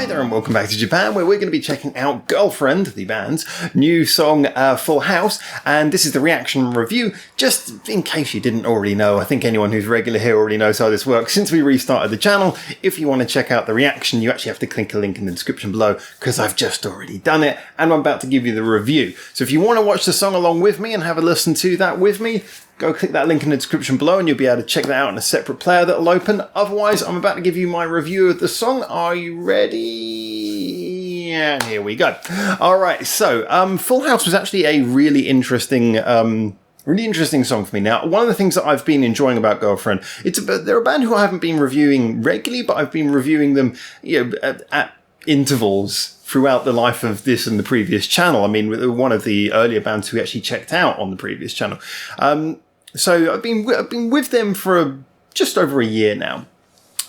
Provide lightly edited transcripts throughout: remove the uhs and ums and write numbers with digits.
Hi there and welcome back to Japan, where we're going to be checking out Girlfriend, the band's new song, Full House, and this is the reaction review. Just in case you didn't already know, I think anyone who's regular here already knows how this works. Since we restarted the channel, if you want to check out the reaction, you actually have to click a link in the description below, because I've just already done it, and I'm about to give you the review. So if you want to watch the song along with me and have a listen to that with me, go click that link in the description below and you'll be able to check that out in a separate player that'll open. Otherwise, I'm about to give you my review of the song. Are you ready? And here we go. All right, so Full House was actually a really interesting song for me. Now, one of the things that I've been enjoying about Girlfriend, they're a band who I haven't been reviewing regularly, but I've been reviewing them, at intervals throughout the life of this and the previous channel. I mean, one of the earlier bands who actually checked out on the previous channel. So I've been with them for just over a year now.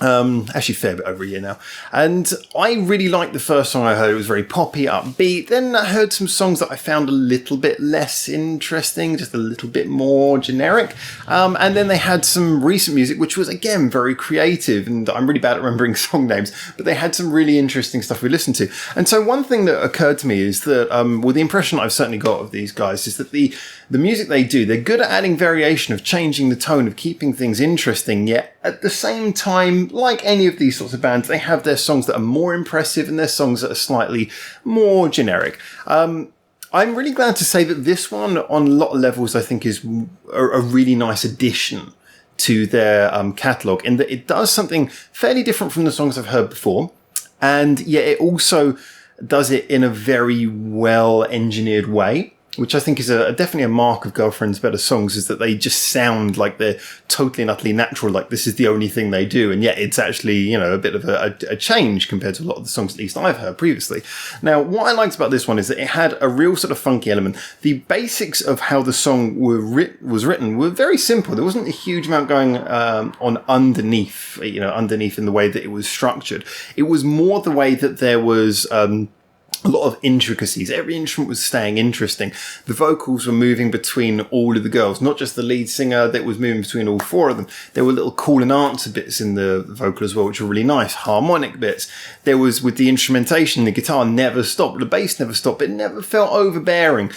Actually a fair bit over a year now. And I really liked the first song I heard. It was very poppy, upbeat. Then I heard some songs that I found a little bit less interesting, just a little bit more generic. And then they had some recent music, which was, again, very creative. And I'm really bad at remembering song names, but they had some really interesting stuff we listened to. And so one thing that occurred to me is that, the impression I've certainly got of these guys is that the music they do, they're good at adding variation, of changing the tone, of keeping things interesting, yet at the same time, like any of these sorts of bands, they have their songs that are more impressive and their songs that are slightly more generic. I'm really glad to say that this one, on a lot of levels, I think is a really nice addition to their catalogue, in that it does something fairly different from the songs I've heard before, and yet it also does it in a very well engineered way, which I think is definitely a mark of Girlfriend's better songs, is that they just sound like they're totally and utterly natural, like this is the only thing they do, and yet it's actually, a bit of a change compared to a lot of the songs at least I've heard previously. Now, what I liked about this one is that it had a real sort of funky element. The basics of how the song was written were very simple. There wasn't a huge amount going on underneath in the way that it was structured. It was more the way that there was a lot of intricacies. Every instrument was staying interesting. The vocals were moving between all of the girls, not just the lead singer, that was moving between all four of them. There were little call and answer bits in the vocal as well, which were really nice. Harmonic bits. There was, with the instrumentation, the guitar never stopped, the bass never stopped. It never felt overbearing.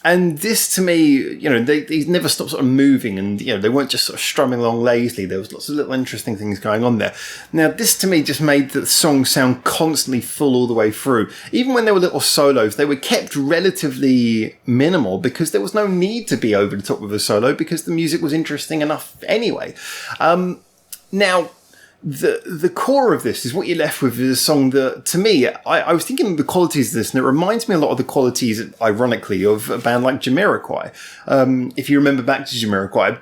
And this, to me, they never stopped sort of moving, and, they weren't just sort of strumming along lazily. There was lots of little interesting things going on there. Now, this, to me, just made the song sound constantly full all the way through. Even when there were little solos, they were kept relatively minimal, because there was no need to be over the top with a solo, because the music was interesting enough anyway. Now, the core of this is what you're left with, is a song that, to me, I was thinking of the qualities of this, and it reminds me a lot of the qualities, ironically, of a band like Jamiroquai. If you remember back to Jamiroquai,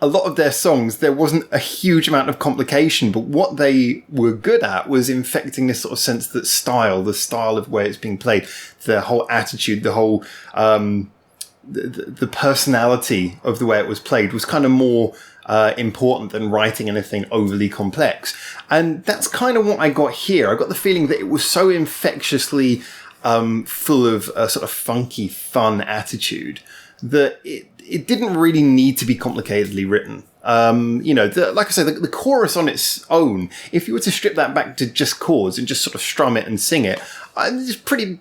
a lot of their songs, there wasn't a huge amount of complication, but what they were good at was infecting this sort of sense that the style of where it's being played, the whole attitude, the whole the personality of the way it was played was kind of more important than writing anything overly complex. And that's kind of what I got here. I got the feeling that it was so infectiously full of a sort of funky, fun attitude that it didn't really need to be complicatedly written. Like I said, the chorus on its own, if you were to strip that back to just chords and just sort of strum it and sing it, it's pretty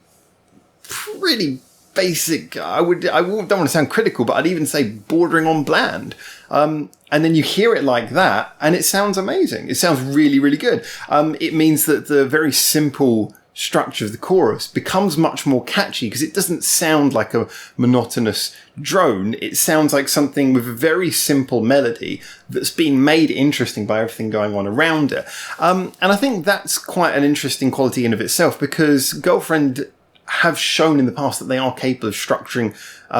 basic. I don't want to sound critical, but I'd even say bordering on bland. And then you hear it like that, and it sounds amazing. It sounds really, really good. It means that the very simple structure of the chorus becomes much more catchy, because it doesn't sound like a monotonous drone. It sounds like something with a very simple melody that's been made interesting by everything going on around it. And I think that's quite an interesting quality in of itself, because Girlfriend have shown in the past that they are capable of structuring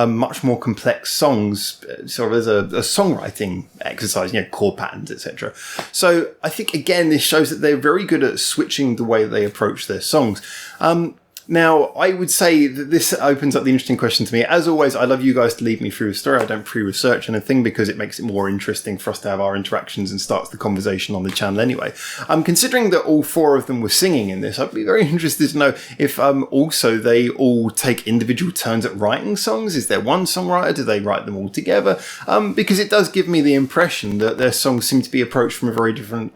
much more complex songs, sort of as a songwriting exercise, chord patterns, etc. So I think, again, this shows that they're very good at switching the way they approach their songs. Now, I would say that this opens up the interesting question to me. As always, I love you guys to lead me through a story. I don't pre-research anything because it makes it more interesting for us to have our interactions and starts the conversation on the channel anyway. Considering that all four of them were singing in this, I'd be very interested to know if also they all take individual turns at writing songs. Is there one songwriter? Do they write them all together? Because it does give me the impression that their songs seem to be approached from a very different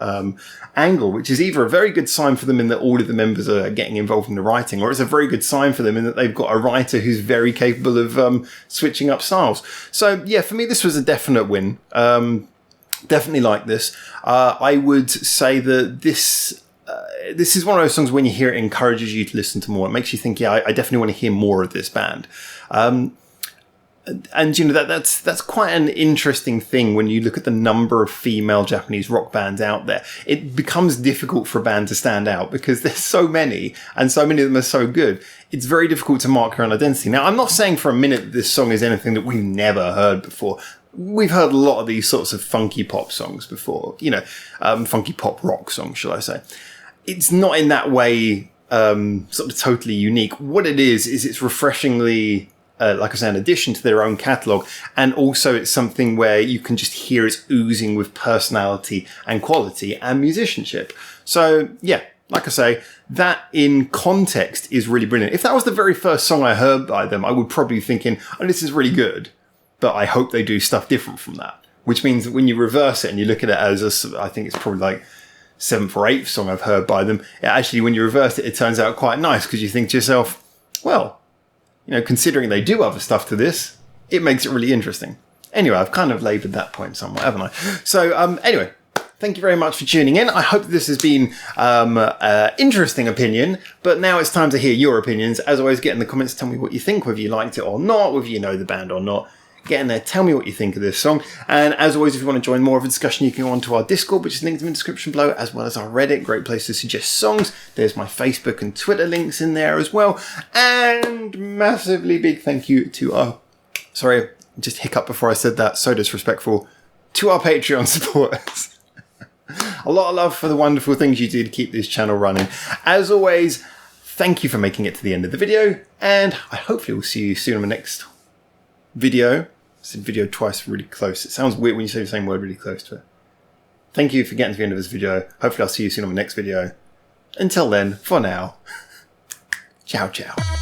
angle, which is either a very good sign for them in that all of the members are getting involved in the writing, or it's a very good sign for them in that they've got a writer who's very capable of switching up styles. So yeah, for me, this was a definite win. Definitely like this. I would say that this is one of those songs when you hear it encourages you to listen to more. It makes you think, yeah, I definitely want to hear more of this band. And you know that's quite an interesting thing when you look at the number of female Japanese rock bands out there. It becomes difficult for a band to stand out because there's so many, and so many of them are so good. It's very difficult to mark your own identity. Now, I'm not saying for a minute that this song is anything that we've never heard before. We've heard a lot of these sorts of funky pop songs before, you know, funky pop rock songs, shall I say. It's not in that way sort of totally unique. What it is it's refreshingly like I say, an addition to their own catalogue, and also it's something where you can just hear it's oozing with personality and quality and musicianship. So yeah, like I say, that in context is really brilliant. If that was the very first song I heard by them, I would probably be thinking, oh, this is really good, but I hope they do stuff different from that. Which means that when you reverse it and you look at it as I think it's probably like 7th or 8th song I've heard by them, actually when you reverse it, it turns out quite nice because you think to yourself, well, you know, considering they do other stuff to this, it makes it really interesting. Anyway, I've kind of laboured that point somewhat, haven't I? So, anyway, thank you very much for tuning in. I hope this has been interesting opinion, but now it's time to hear your opinions. As always, get in the comments, tell me what you think, whether you liked it or not, whether you know the band or not. Get in there, tell me what you think of this song. And as always, if you want to join more of a discussion, you can go on to our Discord, which is linked in the description below, as well as our Reddit. Great place to suggest songs. There's my Facebook and Twitter links in there as well. And massively big thank you to our... Sorry, just hiccup before I said that. So disrespectful. To our Patreon supporters. A lot of love for the wonderful things you do to keep this channel running. As always, thank you for making it to the end of the video. And I hopefully will see you soon in my next video. I said video twice really close. It sounds weird when you say the same word really close to it. Thank you for getting to the end of this video. Hopefully I'll see you soon on my next video. Until then, for now, ciao ciao.